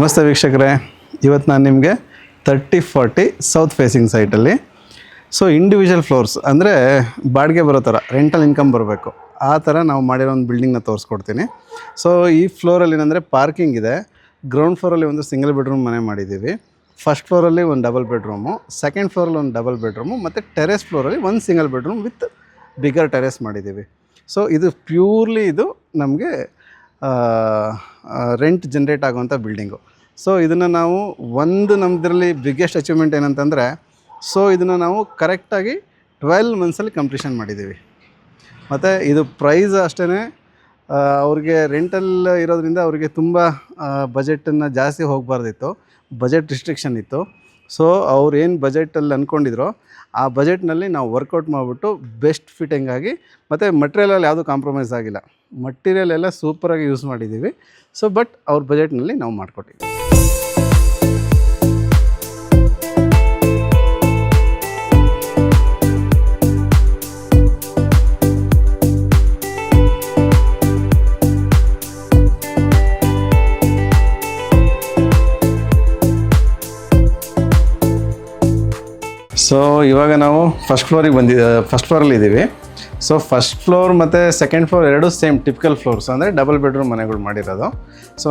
ನಮಸ್ತೆ ವೀಕ್ಷಕರೇ, ಇವತ್ತು ನಾನು ನಿಮಗೆ 30-40 ಸೌತ್ ಫೇಸಿಂಗ್ ಸೈಟಲ್ಲಿ ಇಂಡಿವಿಜುವಲ್ ಫ್ಲೋರ್ಸ್ ಅಂದರೆ ಬಾಡಿಗೆ ಬರೋ ಥರ ರೆಂಟಲ್ ಇನ್ಕಮ್ ಬರಬೇಕು ಆ ಥರ ನಾವು ಮಾಡಿರೋ ಒಂದು ಬಿಲ್ಡಿಂಗ್ನ ತೋರಿಸ್ಕೊಡ್ತೀನಿ. ಈ ಫ್ಲೋರಲ್ಲಿ ಏನಂದರೆ ಪಾರ್ಕಿಂಗ್ ಇದೆ. ಗ್ರೌಂಡ್ ಫ್ಲೋರಲ್ಲಿ ಒಂದು ಸಿಂಗಲ್ ಬೆಡ್ರೂಮ್ ಮನೆ ಮಾಡಿದ್ದೀವಿ. ಫಸ್ಟ್ ಫ್ಲೋರಲ್ಲಿ ಒಂದು ಡಬಲ್ ಬೆಡ್ರೂಮು, ಸೆಕೆಂಡ್ ಫ್ಲೋರಲ್ಲಿ ಒಂದು ಡಬಲ್ ಬೆಡ್ರೂಮು ಮತ್ತು ಟೆರೆಸ್ ಫ್ಲೋರಲ್ಲಿ ಒಂದು single bedroom with bigger terrace ಮಾಡಿದ್ದೀವಿ. ಇದು ಪ್ಯೂರ್ಲಿ ಇದು ನಮಗೆ ರೆಂಟ್ ಜನ್ರೇಟ್ ಆಗುವಂಥ ಬಿಲ್ಡಿಂಗು. ಇದನ್ನು ನಾವು ನಮ್ಮದ್ರಲ್ಲಿ ಬಿಗ್ಗೆಸ್ಟ್ ಅಚೀವ್ಮೆಂಟ್ ಏನಂತಂದರೆ ಇದನ್ನು ನಾವು ಕರೆಕ್ಟಾಗಿ 12 ಮಂತ್ಸಲ್ಲಿ ಕಂಪ್ಲೀಷನ್ ಮಾಡಿದ್ದೀವಿ. ಮತ್ತು ಇದು ಪ್ರೈಸ್ ಅಷ್ಟೇ ಅವ್ರಿಗೆ ರೆಂಟಲ್ ಇರೋದ್ರಿಂದ ಅವ್ರಿಗೆ ತುಂಬ ಬಜೆಟನ್ನು ಜಾಸ್ತಿ ಹೋಗಬಾರ್ದಿತ್ತು, ಬಜೆಟ್ ರಿಸ್ಟ್ರಿಕ್ಷನ್ ಇತ್ತು. ಅವ್ರು ಏನು ಬಜೆಟಲ್ಲಿ ಅಂದ್ಕೊಂಡಿದ್ರೋ ಆ ಬಜೆಟ್ನಲ್ಲಿ ನಾವು ವರ್ಕೌಟ್ ಮಾಡಿಬಿಟ್ಟು ಬೆಸ್ಟ್ ಫಿಟ್ಟಿಂಗ್ ಆಗಿ ಮತ್ತು ಮಟೀರಿಯಲಲ್ಲಿ ಯಾವುದೂ ಕಾಂಪ್ರಮೈಸ್ ಆಗಿಲ್ಲ. ಮಟೀರಿಯಲ್ ಎಲ್ಲ ಸೂಪರಾಗಿ ಯೂಸ್ ಮಾಡಿದ್ದೀವಿ. ಬಟ್ ಅವ್ರ ಬಜೆಟ್ನಲ್ಲಿ ನಾವು ಮಾಡಿಕೊಟ್ಟಿದ್ದೀವಿ. ಇವಾಗ ನಾವು ಫಸ್ಟ್ ಫ್ಲೋರಲ್ಲಿ ಇದ್ದೀವಿ. ಫಸ್ಟ್ ಫ್ಲೋರ್ ಮತ್ತು ಸೆಕೆಂಡ್ ಫ್ಲೋರ್ ಎರಡು ಸೇಮ್ ಟಿಪಿಕಲ್ ಫ್ಲೋರ್ಸ್, ಅಂದರೆ ಡಬಲ್ ಬೆಡ್ರೂಮ್ ಮನೆಗಳು ಮಾಡಿರೋದು.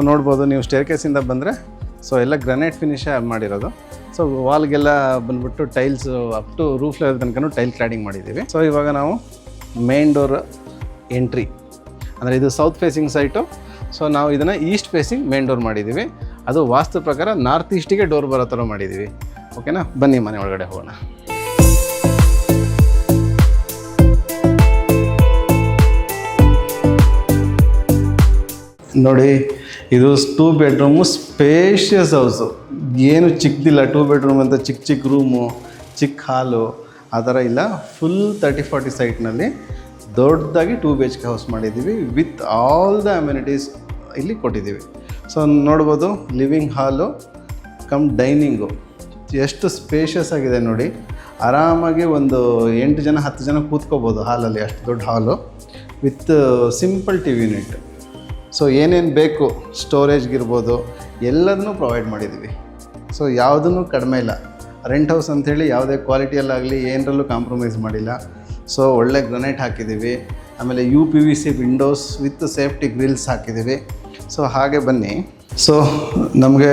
ನೋಡ್ಬೋದು ನೀವು ಸ್ಟೇರ್ ಕೇಸಿಂದ ಬಂದರೆ ಎಲ್ಲ ಗ್ರನೈಟ್ ಫಿನಿಶ್ ಮಾಡಿರೋದು. ವಾಲ್ಗೆಲ್ಲ ಬಂದ್ಬಿಟ್ಟು tiles up to roof level ತನಕ ಟೈಲ್ ಕ್ಲಾಡಿಂಗ್ ಮಾಡಿದ್ದೀವಿ. ಇವಾಗ ನಾವು ಮೇನ್ ಡೋರ್ ಎಂಟ್ರಿ, ಅಂದರೆ ಇದು ಸೌತ್ ಫೇಸಿಂಗ್ ಸೈಟು. ನಾವು ಇದನ್ನು ಈಸ್ಟ್ ಫೇಸಿಂಗ್ ಮೇನ್ ಡೋರ್ ಮಾಡಿದ್ದೀವಿ. ಅದು ವಾಸ್ತು ಪ್ರಕಾರ ನಾರ್ತ್ ಈಸ್ಟಿಗೆ ಡೋರ್ ಬರೋ ಥರ ಮಾಡಿದ್ದೀವಿ. ಓಕೆನಾ, ಬನ್ನಿ ಮನೆ ಒಳಗಡೆ ಹೋಗೋಣ. ನೋಡಿ, ಇದು 2 ಬೆಡ್ರೂಮು ಸ್ಪೇಷಿಯಸ್ ಹೌಸು. ಏನು ಚಿಕ್ಕದಿಲ್ಲ, 2 ಬೆಡ್ರೂಮ್ ಅಂತ ಚಿಕ್ಕ ರೂಮು, ಚಿಕ್ಕ ಹಾಲು ಆ ಥರ ಇಲ್ಲ. ಫುಲ್ 30-40 ಸೈಟ್ನಲ್ಲಿ ದೊಡ್ಡದಾಗಿ 2 BHK ಹೌಸ್ ಮಾಡಿದ್ದೀವಿ ವಿತ್ ಆಲ್ ದ ಅಮ್ಯುನಿಟೀಸ್ ಇಲ್ಲಿ ಕೊಟ್ಟಿದ್ದೀವಿ. ನೋಡ್ಬೋದು, ಲಿವಿಂಗ್ ಹಾಲು ಕಮ್ ಡೈನಿಂಗು ಎಷ್ಟು ಸ್ಪೇಷಿಯಸ್ ಆಗಿದೆ ನೋಡಿ. ಆರಾಮಾಗಿ ಒಂದು 8 ಜನ 10 ಜನ ಕೂತ್ಕೋಬೋದು ಹಾಲಲ್ಲಿ, ಅಷ್ಟು ದೊಡ್ಡ hall with simple T V unit. ಏನೇನು ಬೇಕು ಸ್ಟೋರೇಜ್ಗಿರ್ಬೋದು ಎಲ್ಲದನ್ನೂ ಪ್ರೊವೈಡ್ ಮಾಡಿದ್ದೀವಿ. ಯಾವುದೂ ಕಡಿಮೆ ಇಲ್ಲ. ರೆಂಟ್ ಹೌಸ್ ಅಂಥೇಳಿ ಯಾವುದೇ ಕ್ವಾಲಿಟಿಯಲ್ಲಾಗಲಿ ಏನರಲ್ಲೂ ಕಾಂಪ್ರಮೈಸ್ ಮಾಡಿಲ್ಲ. ಒಳ್ಳೆ ಗ್ರನೈಟ್ ಹಾಕಿದ್ದೀವಿ. ಆಮೇಲೆ UPVC Windows with safety Grylls ಹಾಕಿದ್ದೀವಿ. ಹಾಗೆ ಬನ್ನಿ. ನಮಗೆ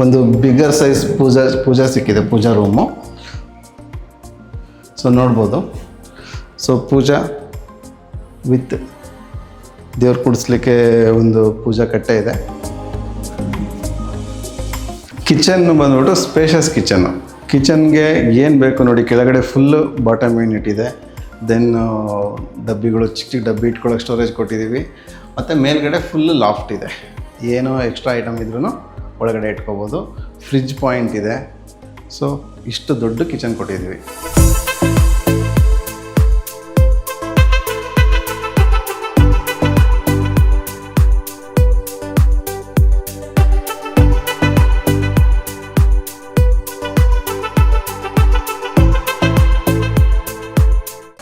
ಒಂದು ಬಿಗರ್ ಸೈಜ್ ಪೂಜಾ ಸಿಕ್ಕಿದೆ, ಪೂಜಾ ರೂಮು. ನೋಡ್ಬೋದು. ಪೂಜಾ ವಿತ್ ದೇವ್ರು ಕುಡಿಸ್ಲಿಕ್ಕೆ ಒಂದು ಪೂಜಾ ಕಟ್ಟೆ ಇದೆ. ಕಿಚನ್ ಬಂದ್ಬಿಟ್ಟು ಸ್ಪೇಷಿಯಸ್ ಕಿಚನ್ಗೆ ಏನು ಬೇಕು ನೋಡಿ. ಕೆಳಗಡೆ ಫುಲ್ಲು ಬಾಟಮ್ ಯೂನಿಟ್ ಇದೆ. ದೆನ್ ಡಬ್ಬಿಗಳು, ಚಿಕ್ಕ ಡಬ್ಬಿ ಇಟ್ಕೊಳ್ಳೋಕೆ ಸ್ಟೋರೇಜ್ ಕೊಟ್ಟಿದ್ದೀವಿ. ಮತ್ತು ಮೇಲ್ಗಡೆ ಫುಲ್ಲು ಲಾಫ್ಟ್ ಇದೆ. ಏನೋ ಎಕ್ಸ್ಟ್ರಾ ಐಟಮ್ ಇದ್ರೂ ಒಳಗಡೆ ಇಟ್ಕೋಬೋದು. ಫ್ರಿಜ್ ಪಾಯಿಂಟ್ ಇದೆ. ಇಷ್ಟು ದೊಡ್ಡ ಕಿಚನ್ ಕೊಟ್ಟಿದ್ದೀವಿ.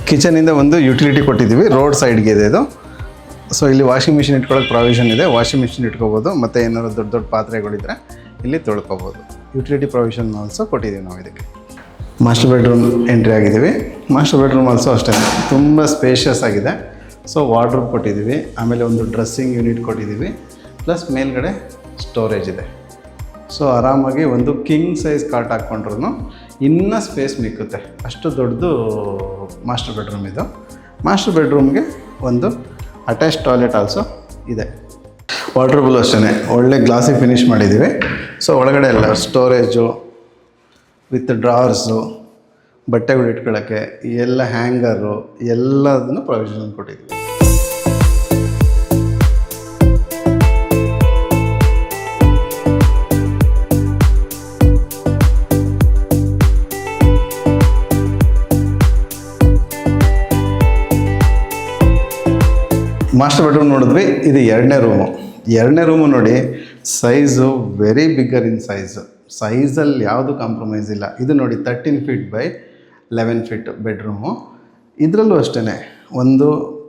ಕಿಚನಿಂದ ಒಂದು ಯುಟಿಲಿಟಿ ಕೊಟ್ಟಿದ್ದೀವಿ, ರೋಡ್ ಸೈಡ್ಗೆ ಇದೆ ಇದು. ಇಲ್ಲಿ ವಾಷಿಂಗ್ ಮಿಷಿನ್ ಇಟ್ಕೊಳ್ಳೋಕೆ ಪ್ರಾವಿಷನ್ ಇದೆ. ವಾಷಿಂಗ್ ಮಿಷಿನ್ ಇಟ್ಕೋಬೋದು. ಮತ್ತು ಏನಾದ್ರು ದೊಡ್ಡ ಪಾತ್ರೆಗಳಿದ್ರೆ ಇಲ್ಲಿ ತೊಳ್ಕೊಬೋದು. ಯುಟಿಲಿಟಿ ಪ್ರಾವಿಷನ್ ಆಲ್ಸೋ ಕೊಟ್ಟಿದ್ದೀವಿ ನಾವು ಇದಕ್ಕೆ. ಮಾಸ್ಟರ್ ಬೆಡ್ರೂಮ್ ಎಂಟ್ರಿ ಆಗಿದ್ದೀವಿ. ಮಾಸ್ಟರ್ ಬೆಡ್ರೂಮ್ ಆಲ್ಸೋ ಅಷ್ಟೇ ತುಂಬ ಸ್ಪೇಷಿಯಸ್ ಆಗಿದೆ. ವಾರ್ಡ್ರೋಬ್ ಕೊಟ್ಟಿದ್ದೀವಿ. ಆಮೇಲೆ ಒಂದು ಡ್ರೆಸ್ಸಿಂಗ್ ಯೂನಿಟ್ ಕೊಟ್ಟಿದ್ದೀವಿ. ಪ್ಲಸ್ ಮೇಲ್ಗಡೆ ಸ್ಟೋರೇಜ್ ಇದೆ. ಆರಾಮಾಗಿ ಒಂದು ಕಿಂಗ್ ಸೈಜ್ ಕಾಟ್ ಹಾಕ್ಕೊಂಡ್ರು ಇನ್ನೂ ಸ್ಪೇಸ್ ಮಿಕ್ಕುತ್ತೆ. ಅಷ್ಟು ದೊಡ್ಡದು ಮಾಸ್ಟರ್ ಬೆಡ್ರೂಮ್ ಇದು. ಮಾಸ್ಟರ್ ಬೆಡ್ರೂಮ್ಗೆ ಒಂದು ಅಟ್ಯಾಚ್ ಟಾಯ್ಲೆಟ್ ಆಲ್ಸೋ ಇದೆ. ವಾರ್ಡ್ರೋಬಲ್ ಅಷ್ಟೇ ಒಳ್ಳೆ ಗ್ಲಾಸಿ ಫಿನಿಶ್ ಮಾಡಿದ್ದೀವಿ. ಒಳಗಡೆ ಎಲ್ಲ ಸ್ಟೋರೇಜು ವಿತ್ ಡ್ರಾವರ್ಸು, ಬಟ್ಟೆಗಳು ಇಟ್ಕೊಳ್ಳೋಕ್ಕೆ ಎಲ್ಲ ಹ್ಯಾಂಗರು ಎಲ್ಲದನ್ನು ಪ್ರೊವಿಷನ್ ಕೊಟ್ಟಿದ್ದೀವಿ. ಮಾಸ್ಟರ್ ಬೆಡ್ರೂಮ್ ನೋಡಿದ್ವಿ. ಇದು ಎರಡನೇ ರೂಮು ನೋಡಿ. ಸೈಜು ವೆರಿ ಬಿಗ್ಗರ್ ಇನ್ ಸೈಜಲ್ಲಿ ಯಾವುದು ಕಾಂಪ್ರಮೈಸ್ ಇಲ್ಲ. ಇದು ನೋಡಿ 13 ಫೀಟ್ ಬೈ 11 ಫೀಟ್ ಬೆಡ್ರೂಮು. ಇದರಲ್ಲೂ ಅಷ್ಟೇ ಒಂದು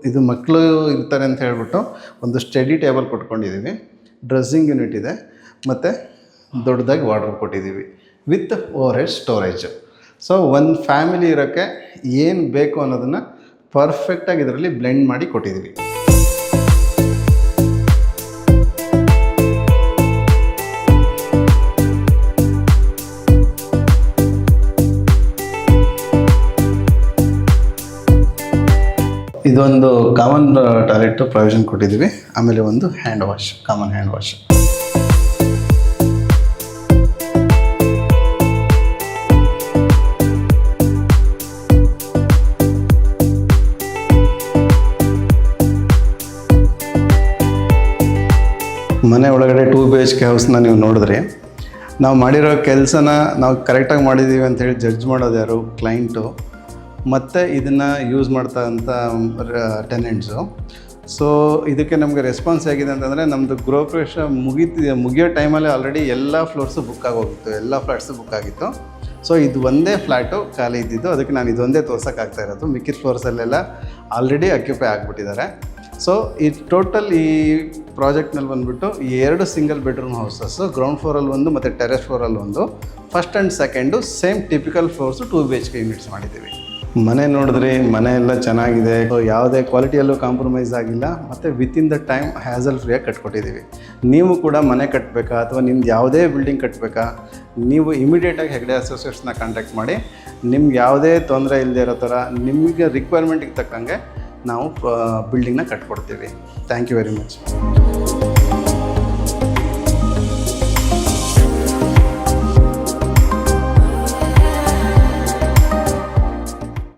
ಇದು ಮಕ್ಕಳು ಇರ್ತಾರೆ ಅಂತ ಹೇಳ್ಬಿಟ್ಟು ಒಂದು ಸ್ಟಡಿ ಟೇಬಲ್ ಕೊಟ್ಕೊಂಡಿದ್ದೀವಿ. ಡ್ರೆಸ್ಸಿಂಗ್ ಯೂನಿಟ್ ಇದೆ ಮತ್ತು ದೊಡ್ಡದಾಗಿ ವಾರ್ಡ್ರೋಬ್ ಕೊಟ್ಟಿದ್ದೀವಿ with over head storage. So ಒಂದು ಫ್ಯಾಮಿಲಿ ಇರೋಕ್ಕೆ ಏನು ಬೇಕು ಅನ್ನೋದನ್ನು ಪರ್ಫೆಕ್ಟಾಗಿ ಇದರಲ್ಲಿ ಬ್ಲೆಂಡ್ ಮಾಡಿ ಕೊಟ್ಟಿದ್ದೀವಿ. ಇದೊಂದು ಕಾಮನ್ ಟಾಯ್ಲೆಟ್ ಪ್ರೊವಿಷನ್ ಕೊಟ್ಟಿದ್ದೀವಿ. ಆಮೇಲೆ ಒಂದು hand wash, common hand wash. ಮನೆ ಒಳಗಡೆ 2 BHK ಹೌಸ್ನ ನೀವು ನೋಡಿದ್ರೆ ನಾವು ಮಾಡಿರೋ ಕೆಲಸನ ನಾವು ಕರೆಕ್ಟಾಗಿ ಮಾಡಿದ್ದೀವಿ ಅಂಥೇಳಿ ಜಡ್ಜ್ ಮಾಡೋದು ಯಾರು? ಕ್ಲೈಂಟು ಮತ್ತು ಇದನ್ನು ಯೂಸ್ ಮಾಡ್ತಾರಂಥ ಟೆನೆಂಟ್ಸು. ಸೊ ಇದಕ್ಕೆ ನಮಗೆ ರೆಸ್ಪಾನ್ಸ್ ಹೇಗಿದೆ ಅಂತಂದರೆ, ನಮ್ಮದು ಗೃಹ ಪ್ರವೇಶ ಮುಗಿಯೋ ಟೈಮಲ್ಲಿ ಆಲ್ರೆಡಿ ಎಲ್ಲ ಫ್ಲೋರ್ಸು ಬುಕ್ ಆಗೋಗಿತ್ತು, ಎಲ್ಲ ಫ್ಲ್ಯಾಟ್ಸು ಬುಕ್ ಆಗಿತ್ತು. ಸೊ ಇದು ಒಂದೇ ಫ್ಲ್ಯಾಟು ಖಾಲಿ ಇದ್ದಿದ್ದು, ಅದಕ್ಕೆ ನಾನು ಇದೊಂದೇ ತೋರ್ಸೋಕ್ಕಾಗ್ತಾ ಇರೋದು. ಮಿಕ್ಕಿದ ಫ್ಲೋರ್ಸಲ್ಲೆಲ್ಲ ಆಲ್ರೆಡಿ ಆಕ್ಯುಪೈ ಆಗಿಬಿಟ್ಟಿದ್ದಾರೆ. ಸೊ ಈ ಟೋಟಲ್ ಈ ಪ್ರಾಜೆಕ್ಟ್ನಲ್ಲಿ ಬಂದುಬಿಟ್ಟು 2 ಸಿಂಗಲ್ ಬೆಡ್ರೂಮ್ ಹೌಸಸ್ಸು, ಗ್ರೌಂಡ್ ಫ್ಲೋರಲ್ಲಿ ಒಂದು ಮತ್ತು ಟೆರೆಸ್ ಫ್ಲೋರಲ್ಲಿ ಒಂದು, first and second same typical floors 2 BHK units ಮಾಡಿದ್ದೀವಿ. ಮನೆ ನೋಡಿದ್ರಿ, ಮನೆ ಎಲ್ಲ ಚೆನ್ನಾಗಿದೆ. ಸೊ ಯಾವುದೇ ಕ್ವಾಲಿಟಿಯಲ್ಲೂ ಕಾಂಪ್ರಮೈಸ್ ಆಗಿಲ್ಲ ಮತ್ತು ವಿತಿನ್ ದ ಟೈಮ್ ಹ್ಯಾಸಲ್ ಫ್ರೀಯಾಗಿ ಕಟ್ಕೊಟ್ಟಿದ್ದೀವಿ. ನೀವು ಕೂಡ ಮನೆ ಕಟ್ಟಬೇಕಾ ಅಥವಾ ನಿಮ್ದು ಯಾವುದೇ ಬಿಲ್ಡಿಂಗ್ ಕಟ್ಟಬೇಕಾ, ನೀವು ಇಮಿಡಿಯೇಟಾಗಿ ಹೆಗ್ಡೆ ಅಸೋಸಿಯೇಟ್ಸ್ನ ಕಾಂಟ್ಯಾಕ್ಟ್ ಮಾಡಿ. ನಿಮ್ಗೆ ಯಾವುದೇ ತೊಂದರೆ ಇಲ್ಲದೆ ಇರೋ ಥರ ನಿಮಗೆ ರಿಕ್ವೈರ್ಮೆಂಟಿಗೆ ತಕ್ಕಂಗೆ ನಾವು ಬಿಲ್ಡಿಂಗ್ನ ಕಟ್ಕೊಡ್ತೀವಿ. Thank you very much.